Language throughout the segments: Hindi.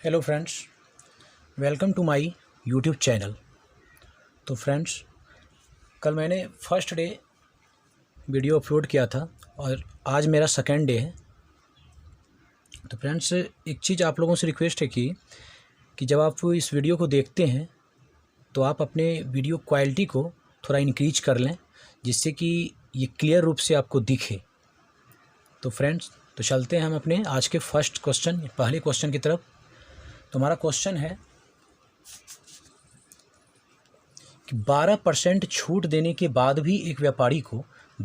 Hello friends, welcome to my YouTube channel. तो फ्रेंड्स, कल मैंने फर्स्ट डे वीडियो अपलोड किया था और आज मेरा सेकेंड डे है। तो फ्रेंड्स, एक चीज़ आप लोगों से रिक्वेस्ट है कि जब आप इस वीडियो को देखते हैं तो आप अपने वीडियो क्वालिटी को थोड़ा इंक्रीज कर लें, जिससे कि ये क्लियर रूप से आपको दिखे। तो फ्रेंड्स, तो चलते हैं हम अपने आज के फर्स्ट क्वेश्चन, पहले क्वेश्चन की तरफ। तो हमारा क्वेश्चन है कि 12% छूट देने के बाद भी एक व्यापारी को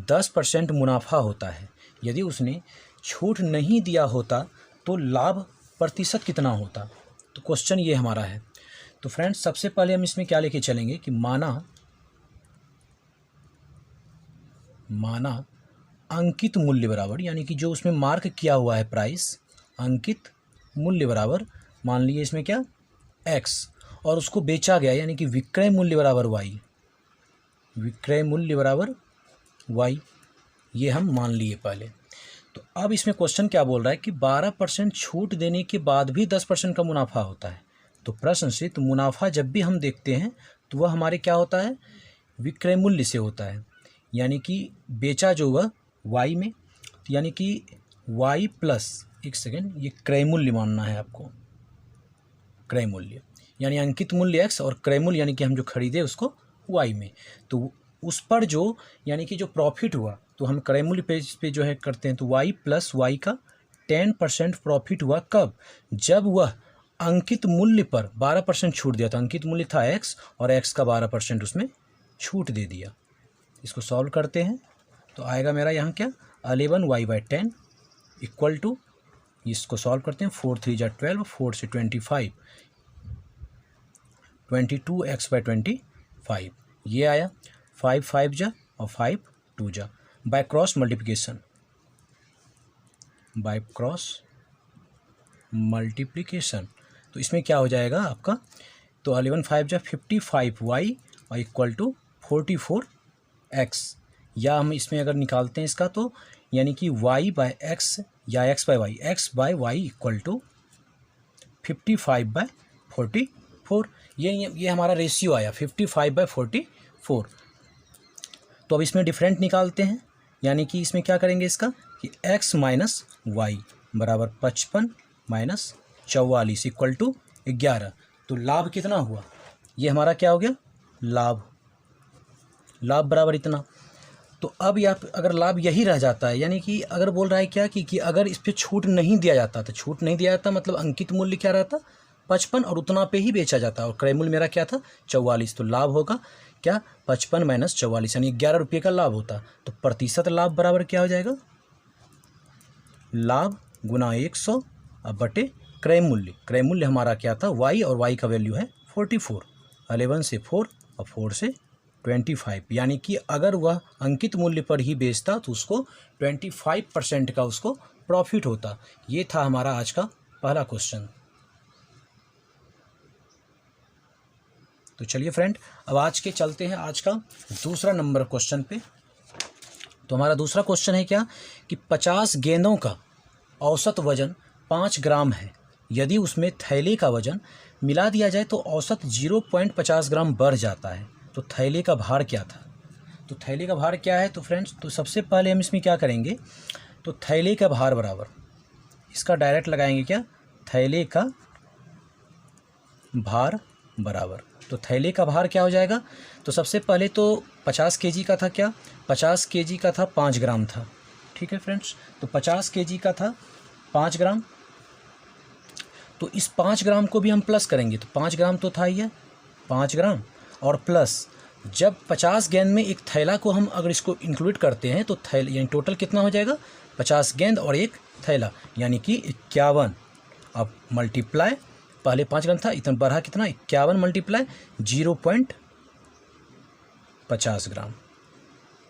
10% मुनाफा होता है। यदि उसने छूट नहीं दिया होता तो लाभ प्रतिशत कितना होता। तो क्वेश्चन ये हमारा है। तो फ्रेंड्स, सबसे पहले हम इसमें क्या लेके चलेंगे कि माना अंकित मूल्य बराबर, यानी कि जो उसमें मार्क किया हुआ है प्राइस, अंकित मूल्य बराबर, मान लीजिए इसमें क्या x, और उसको बेचा गया यानी कि विक्रय मूल्य बराबर y, विक्रय मूल्य बराबर y, ये हम मान लिए पहले। तो अब इसमें क्वेश्चन क्या बोल रहा है कि 12% छूट देने के बाद भी 10% का मुनाफा होता है। तो प्रश्न से तो मुनाफा जब भी हम देखते हैं तो वह हमारे क्या होता है, विक्रय मूल्य से होता है, यानी कि बेचा जो वह y में, यानी कि y प्लस, एक सेकेंड, ये क्रय मूल्य मानना है आपको, क्रय मूल्य यानी अंकित मूल्य x और क्रय मूल्य यानी कि हम जो खरीदे उसको y में। तो उस पर जो यानी कि जो प्रॉफिट हुआ तो हम क्रय मूल्य पेज पे जो है करते हैं, तो y प्लस y का 10% प्रॉफिट हुआ कब, जब वह अंकित मूल्य पर 12% छूट दिया। तो अंकित मूल्य था x और x का 12% उसमें छूट दे दिया। इसको सॉल्व करते हैं तो आएगा मेरा यहाँ क्या 11y/10 इक्वल टू, इसको सॉल्व करते हैं, 4 3 जा 12, 4 से 25, 22x/25, ये आया 5 5 जा और 5 2 जा, by cross multiplication, by cross multiplication. तो इसमें क्या हो जाएगा आपका, तो 11 5 जा 55y और इक्वल टू 44x, या हम इसमें अगर निकालते हैं इसका तो यानी कि y/x या x/y, x/y इक्वल टू 55/44, ये हमारा रेशियो आया 55/44। तो अब इसमें डिफरेंट निकालते हैं, यानी कि इसमें क्या करेंगे इसका कि x माइनस वाई बराबर 55 माइनस 44 इक्वल टू 11। तो लाभ कितना हुआ, ये हमारा क्या हो गया, लाभ बराबर इतना। तो अब यहाँ अगर लाभ यही रह जाता है, यानी कि अगर बोल रहा है क्या कि अगर इस पर छूट नहीं दिया जाता, तो छूट नहीं दिया जाता मतलब अंकित मूल्य क्या रहता 55 और उतना पे ही बेचा जाता, और क्रय मूल्य मेरा क्या था 44। तो लाभ होगा क्या 55 माइनस 44 यानी 11 रुपये का लाभ होता। तो प्रतिशत लाभ बराबर क्या हो जाएगा, लाभ गुना 100 अब बटे क्रय मूल्य। क्रय मूल्य हमारा क्या था y, और y का वैल्यू है 44, 11 से 4 और 4 से 25, यानी कि अगर वह अंकित मूल्य पर ही बेचता तो उसको 25% का उसको प्रॉफिट होता। ये था हमारा आज का पहला क्वेश्चन। तो चलिए फ्रेंड, अब आज के चलते हैं आज का दूसरा नंबर क्वेश्चन पे। तो हमारा दूसरा क्वेश्चन है क्या कि 50 गेंदों का औसत वजन 5 ग्राम है। यदि उसमें थैले का वजन मिला दिया जाए तो औसत 0.50 ग्राम बढ़ जाता है। तो थैले का भार क्या था, तो थैले का भार क्या है। तो फ्रेंड्स, तो सबसे पहले हम इसमें क्या करेंगे, तो थैले का भार बराबर, इसका डायरेक्ट लगाएंगे क्या, थैले का भार बराबर, तो थैले का भार क्या हो जाएगा। तो सबसे पहले तो 50 केजी का था क्या, 50 केजी का था 5 ग्राम था, ठीक है फ्रेंड्स। तो 50 केजी का था 5 ग्राम, तो इस 5 ग्राम को भी हम प्लस करेंगे। तो 5 ग्राम तो था ही है 5 ग्राम, और प्लस जब 50 गेंद में एक थैला को हम अगर इसको इंक्लूड करते हैं तो थैला यानी टोटल कितना हो जाएगा 50 गेंद और एक थैला यानी कि 51। अब मल्टीप्लाई, पहले 5 ग्राम था, इतना बढ़ा कितना 51 मल्टीप्लाई 0.50 ग्राम।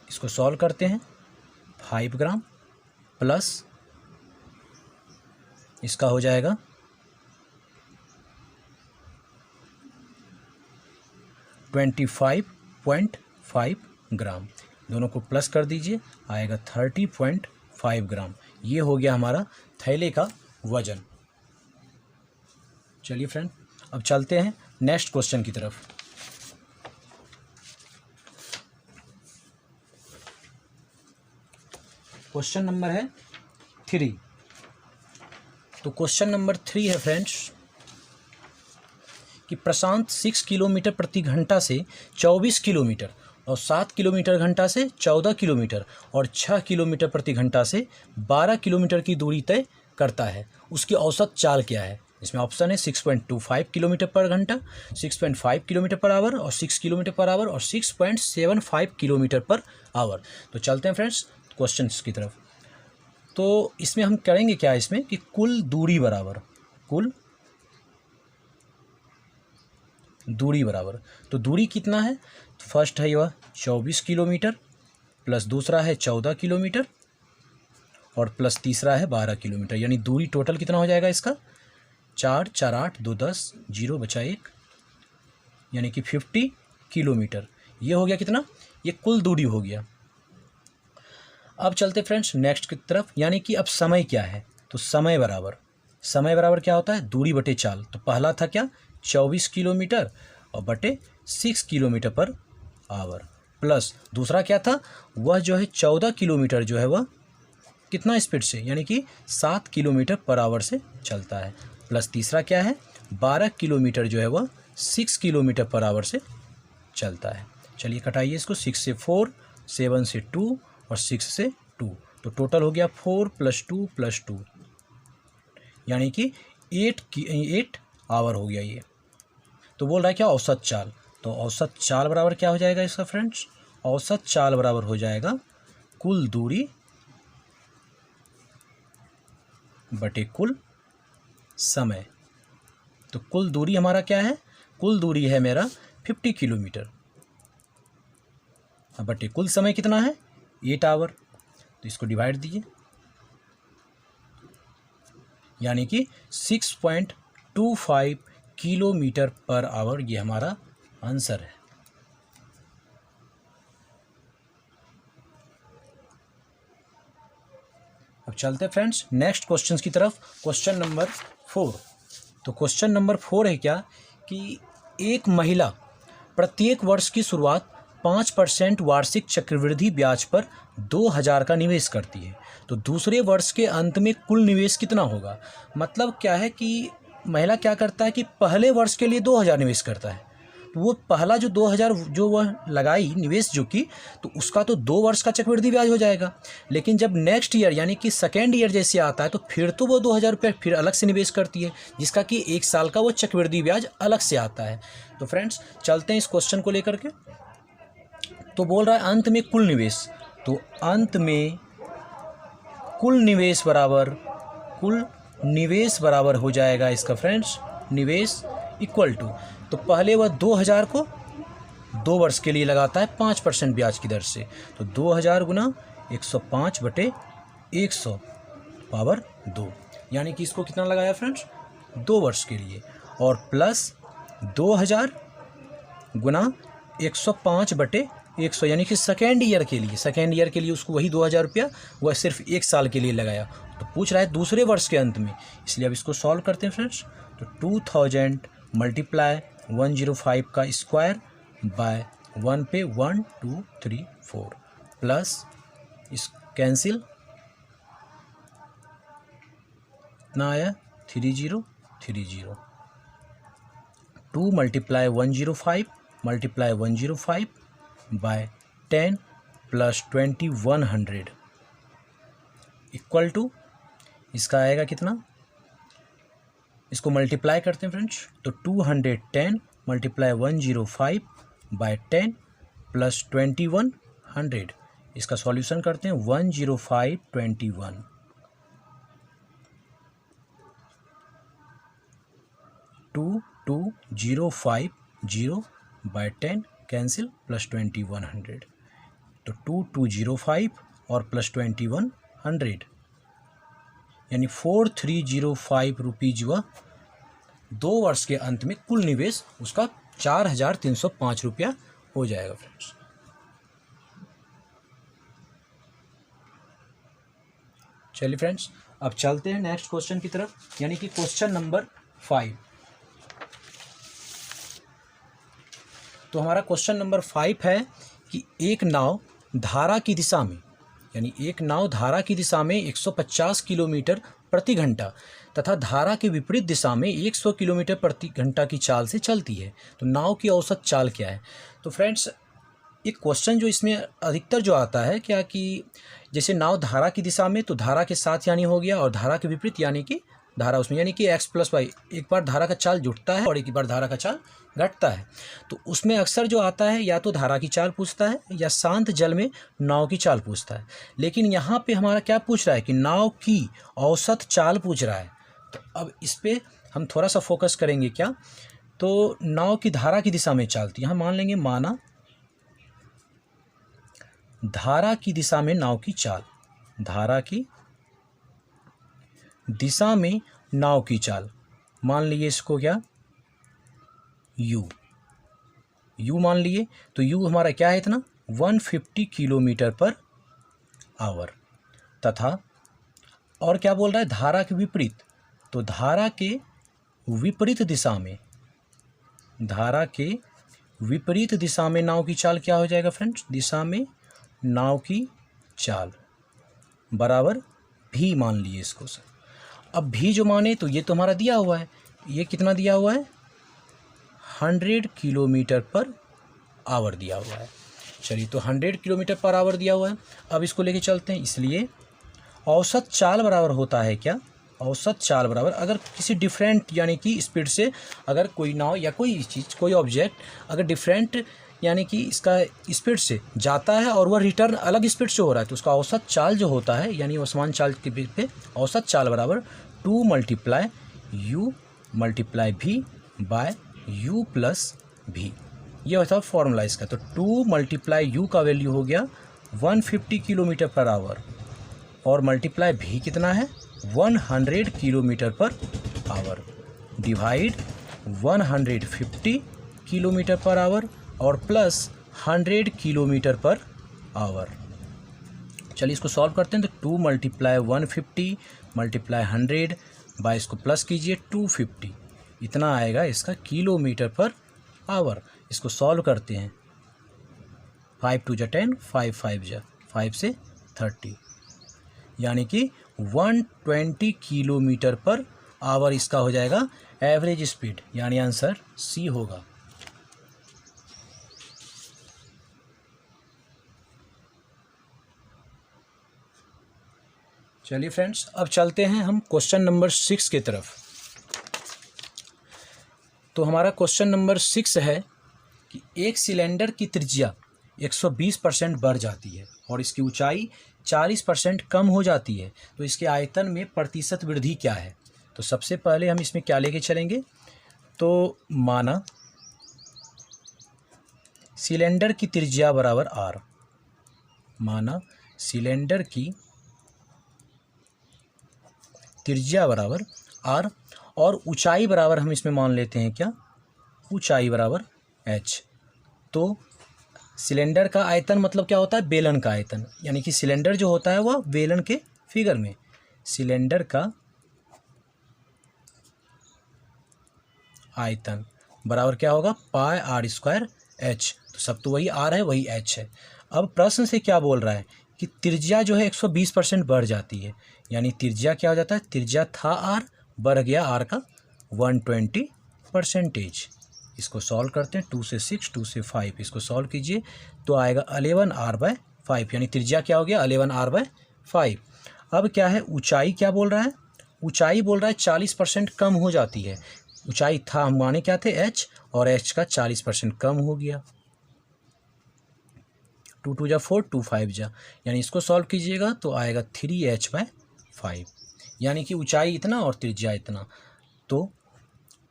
इसको सॉल्व करते हैं, 5 ग्राम प्लस इसका हो जाएगा 25.5 ग्राम, दोनों को प्लस कर दीजिए, आएगा 30.5 ग्राम। ये हो गया हमारा थैले का वजन। चलिए फ्रेंड, अब चलते हैं नेक्स्ट क्वेश्चन की तरफ। क्वेश्चन नंबर है 3। तो क्वेश्चन नंबर 3 है फ्रेंड्स कि प्रशांत 6 किलोमीटर प्रति घंटा से 24 किलोमीटर और 7 किलोमीटर घंटा से 14 किलोमीटर और 6 किलोमीटर प्रति घंटा से 12 किलोमीटर की दूरी तय करता है। उसकी औसत चाल क्या है? इसमें ऑप्शन है 6.25 किलोमीटर पर घंटा, 6.5 किलोमीटर पर आवर और 6 किलोमीटर पर आवर और 6.75 किलोमीटर पर आवर। तो चलते हैं फ्रेंड्स क्वेश्चन की तरफ। तो इसमें हम करेंगे क्या, इसमें कि कुल दूरी बराबर, कुल दूरी बराबर, तो दूरी कितना है? फर्स्ट है यह 24 किलोमीटर प्लस दूसरा है 14 किलोमीटर और प्लस तीसरा है 12 किलोमीटर, यानी दूरी टोटल कितना हो जाएगा इसका? 4 4 8 2 10 0 बचा 1, यानी कि 50 किलोमीटर। ये हो गया कितना? ये कुल दूरी हो गया। अब चलते फ्रेंड्स नेक्स्ट की तरफ, यानी कि अब समय क्या है? तो समय बराबर क्या होता है? दूरी बटे चाल। तो पहला था क्या? 24 किलोमीटर और बटे 6 किलोमीटर पर आवर, प्लस दूसरा क्या था? वह जो है 14 किलोमीटर जो है वह कितना स्पीड से, यानी कि 7 किलोमीटर पर आवर से चलता है, प्लस तीसरा क्या है? 12 किलोमीटर जो है वह 6 किलोमीटर पर आवर से चलता है। चलिए कटाइए इसको, 6 से 4, 7 से 2 और 6 से 2, तो टोटल हो गया 4 + 2 + 2, यानी कि 8 आवर हो गया ये। तो बोल रहा है क्या? औसत चाल। तो औसत चाल बराबर क्या हो जाएगा इसका फ्रेंड्स? औसत चाल बराबर हो जाएगा कुल दूरी बटे कुल समय। तो कुल दूरी हमारा क्या है? कुल दूरी है मेरा 50 किलोमीटर बटे कुल समय कितना है? 8 आवर। तो इसको डिवाइड दीजिए, यानी कि 6.25 किलोमीटर पर आवर, ये हमारा आंसर है। अब चलते फ्रेंड्स नेक्स्ट क्वेश्चन की तरफ। Question number 4। तो क्वेश्चन नंबर 4 है क्या कि एक महिला प्रत्येक वर्ष की शुरुआत 5% वार्षिक चक्रवृद्धि ब्याज पर 2000 का निवेश करती है, तो दूसरे वर्ष के अंत में कुल निवेश कितना होगा? मतलब क्या है कि महिला क्या करता है कि पहले वर्ष के लिए 2000 निवेश करता है, तो वो पहला जो 2000 जो वह लगाई निवेश जो की, तो उसका तो 2 वर्ष का चक्रवृद्धि ब्याज हो जाएगा। लेकिन जब नेक्स्ट ईयर यानी कि सेकेंड ईयर जैसे आता है, तो फिर तो वो 2000 रुपये फिर अलग से निवेश करती है, जिसका कि 1 साल का वो चक्रवृद्धि ब्याज अलग से आता है। तो फ्रेंड्स चलते हैं इस क्वेश्चन को लेकर के। तो बोल रहा है अंत में कुल निवेश, तो अंत में कुल निवेश बराबर हो जाएगा इसका फ्रेंड्स, निवेश इक्वल टू, तो पहले वह 2000 को 2 वर्ष के लिए लगाता है 5% ब्याज की दर से, तो 2000 गुना 105 बटे 100 पावर 2, यानी कि इसको कितना लगाया फ्रेंड्स? 2 वर्ष के लिए, और प्लस 2000 गुना 105 बटे 100, यानी कि सेकेंड ईयर के लिए उसको वही 2000 रुपया वह सिर्फ 1 साल के लिए लगाया। तो पूछ रहा है दूसरे वर्ष के अंत में, इसलिए अब इसको सॉल्व करते हैं फ्रेंड्स। तो 2000 × 105 का स्क्वायर बाय 1 पे 1 2 3 4 प्लस इस कैंसिल, कितना आया? 30 30, 2 × 105 × 105 बाय 10 प्लस 2100 इक्वल टू, इसका आएगा कितना? इसको मल्टीप्लाई करते हैं फ्रेंड्स, तो 210 × 105 बाय 10 प्लस 2100, इसका सॉल्यूशन करते हैं 10521, 2205 बाय 10 कैंसिल प्लस 2100, तो 2205 और प्लस 2100, यानी 4305 रुपीज हुआ 2 वर्ष के अंत में कुल निवेश उसका 4305 रुपया हो जाएगा फ्रेंड्स। चलिए फ्रेंड्स अब चलते हैं नेक्स्ट क्वेश्चन की तरफ, यानी कि क्वेश्चन नंबर 5। तो हमारा क्वेश्चन नंबर 5 है कि एक नाव धारा की दिशा में, यानी एक नाव धारा की दिशा में 150 किलोमीटर प्रति घंटा तथा धारा के विपरीत दिशा में 100 किलोमीटर प्रति घंटा की चाल से चलती है, तो नाव की औसत चाल क्या है। तो फ्रेंड्स, एक क्वेश्चन जो इसमें अधिकतर जो आता है क्या कि जैसे नाव धारा की दिशा में, तो धारा के साथ यानी हो गया, और धारा के विपरीत यानी कि धारा उसमें, यानी कि x + y, एक बार धारा का चाल जुटता है और एक बार धारा का चाल घटता है। तो उसमें अक्सर जो आता है या तो धारा की चाल पूछता है या शांत जल में नाव की चाल पूछता है। लेकिन यहाँ पे हमारा क्या पूछ रहा है कि नाव की औसत चाल पूछ रहा है। तो अब इस पर हम थोड़ा सा फोकस करेंगे क्या, तो नाव की धारा की दिशा में चालती, यहाँ मान लेंगे माना धारा की दिशा में नाव की चाल, धारा की दिशा में नाव की चाल, मान लिए इसको क्या u मान लिए। तो u हमारा क्या है इतना 150 किलोमीटर पर आवर, तथा और क्या बोल रहा है धारा के विपरीत, तो धारा के विपरीत दिशा में, धारा के विपरीत दिशा में नाव की चाल क्या हो जाएगा फ्रेंड्स, दिशा में नाव की चाल बराबर भी मान लिए इसको सर। अब भी जो माने तो ये तो हमारा दिया हुआ है, ये कितना दिया हुआ है 100 किलोमीटर पर आवर दिया हुआ है। चलिए, तो 100 किलोमीटर पर आवर दिया हुआ है। अब इसको लेके चलते हैं, इसलिए औसत चाल बराबर होता है क्या, औसत चाल बराबर अगर किसी डिफरेंट यानी कि स्पीड से अगर कोई नाव या कोई चीज़ कोई ऑब्जेक्ट अगर डिफरेंट यानी कि इसका स्पीड से जाता है और वह रिटर्न अलग स्पीड से हो रहा है, तो उसका औसत चाल जो होता है यानी समान चाल के पे औसत चाल बराबर 2 × u × v by u + v, ये होता है फॉर्मूला इसका। तो 2 × u का वैल्यू हो गया 150 किलोमीटर पर आवर और मल्टीप्लाई v कितना है 100 kilometre per hour divide 150 kilometre per hour और प्लस 100 किलोमीटर पर आवर। चलिए इसको सॉल्व करते हैं। तो 2 × 150 × 100 बाय इसको प्लस कीजिए 250, इतना आएगा इसका किलोमीटर पर आवर। इसको सॉल्व करते हैं, 5 × 2 = 10, 5 × 5 = 5 से 30, यानी कि 120 किलोमीटर पर आवर इसका हो जाएगा एवरेज स्पीड, यानी आंसर सी होगा। चलिए फ्रेंड्स, अब चलते हैं हम क्वेश्चन नंबर 6 की तरफ। हमारा क्वेश्चन नंबर 6 है कि एक सिलेंडर की त्रिज्या 120% बढ़ जाती है और इसकी ऊंचाई 40% कम हो जाती है, तो इसके आयतन में प्रतिशत वृद्धि क्या है। तो सबसे पहले हम इसमें क्या लेके चलेंगे, तो माना सिलेंडर की त्रिज्या बराबर r, माना सिलेंडर की त्रिज्या बराबर r और ऊंचाई बराबर हम इसमें मान लेते हैं क्या, ऊंचाई बराबर h। तो सिलेंडर का आयतन मतलब क्या होता है, बेलन का आयतन, यानी कि सिलेंडर जो होता है वह बेलन के फिगर में, सिलेंडर का आयतन बराबर क्या होगा πr² h। तो सब तो वही r है वही h है। अब प्रश्न से क्या बोल रहा है कि त्रिज्या जो है 120% बढ़ जाती है, यानी त्रिज्या क्या हो जाता है, त्रिज्या था r बढ़ गया r का 120%। इसको सॉल्व करते हैं, 2 से 6 2 से 5, इसको सॉल्व कीजिए तो आएगा 11r/5, यानी त्रिज्या क्या हो गया 11r/5। अब क्या है ऊंचाई, क्या बोल रहा है, ऊंचाई बोल रहा है 40% कम हो जाती है। ऊंचाई था हम माने क्या थे h, और h का 40% कम हो गया, 2 × 2 = 4 2 × 5 = यानी इसको सॉल्व कीजिएगा तो आएगा 3h/5, यानी कि ऊंचाई इतना और त्रिज्या इतना। तो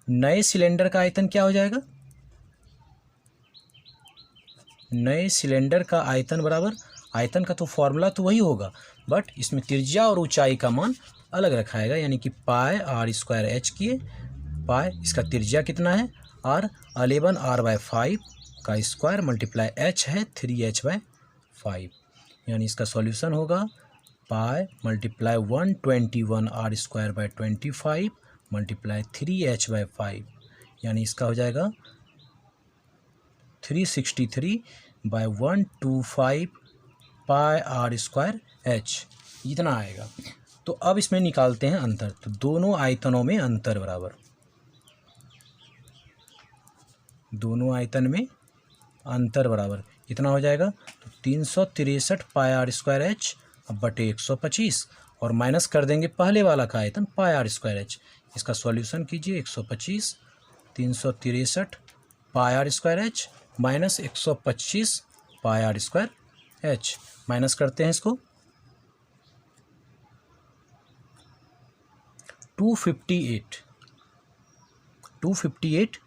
नए सिलेंडर का आयतन क्या हो जाएगा, नए सिलेंडर का आयतन बराबर, आयतन का तो फॉर्मूला तो वही होगा बट इसमें त्रिज्या और ऊंचाई का मान अलग रखाएगा, यानी कि πr² h किए पाई, इसका त्रिज्या कितना है r 11r/5 का स्क्वायर मल्टीप्लाई h है 3h/5, यानी इसका सॉल्यूशन होगा पाई मल्टीप्लाई 121r²/25 मल्टीप्लाई 3h/5, यानी इसका हो जाएगा 363/125 पाई आर स्क्वायर एच, इतना आएगा। तो अब इसमें निकालते हैं अंतर। तो दोनों आयतनों में अंतर बराबर, दोनों आयतन में अंतर बराबर कितना हो जाएगा? तो 363 पाई आर स्क्वायर एच बटे 125, और माइनस कर देंगे पहले वाला का आयतन पाई आर स्क्वायर एच। इसका सॉल्यूशन कीजिए। 125 363 pi r square h minus 125 pi r square h, minus करते हैं इसको। 258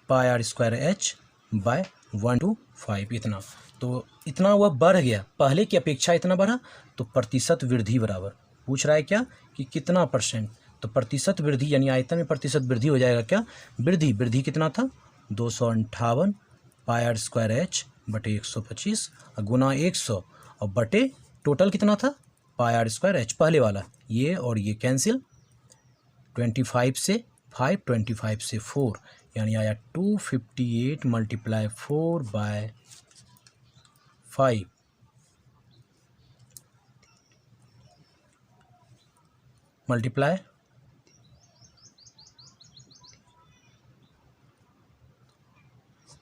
pi r square h by 125, इतना। तो इतना वह बढ़ गया, पहले की अपेक्षा इतना बढ़ा, तो प्रतिशत वृद्धि बराबर पूछ रहा है क्या कि कितना %। तो प्रतिशत वृद्धि यानी आयतन में प्रतिशत वृद्धि हो जाएगा क्या? वृद्धि कितना था? 258 पाई आर स्क्वायर एच बटे 125 गुना 100 और बटे टोटल कितना था? पाई आर स्क्वायर एच, पहले वाला। ये और ये कैंसिल, 25 से 5, 25 से 4, यानी आया 258 × 4/5 मल्टीप्लाई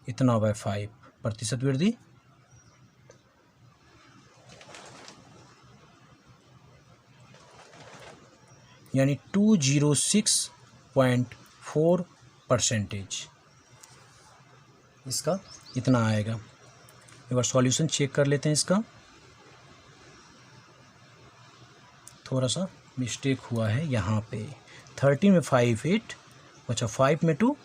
इतना बाय 5, प्रतिशत वृद्धि यानी 206.4%। इसका इतना आएगा। एक बार सॉल्यूशन चेक कर लेते हैं इसका। थोड़ा सा मिस्टेक हुआ है यहाँ पे। 13 में 5 8, अच्छा 5 में 2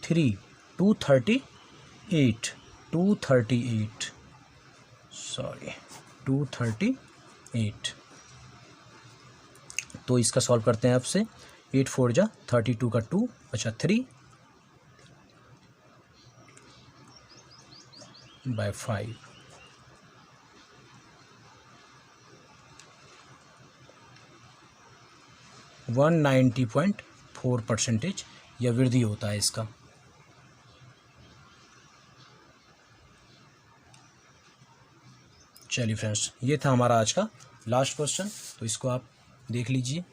3, 238 सॉरी 238। तो इसका सॉल्व करते हैं आपसे। 8 4 जा 32 का 2, अच्छा 3/5, 190.4% यह वृद्धि होता है इसका। चलिए फ्रेंड्स, ये था हमारा आज का लास्ट क्वेश्चन, तो इसको आप देख लीजिए।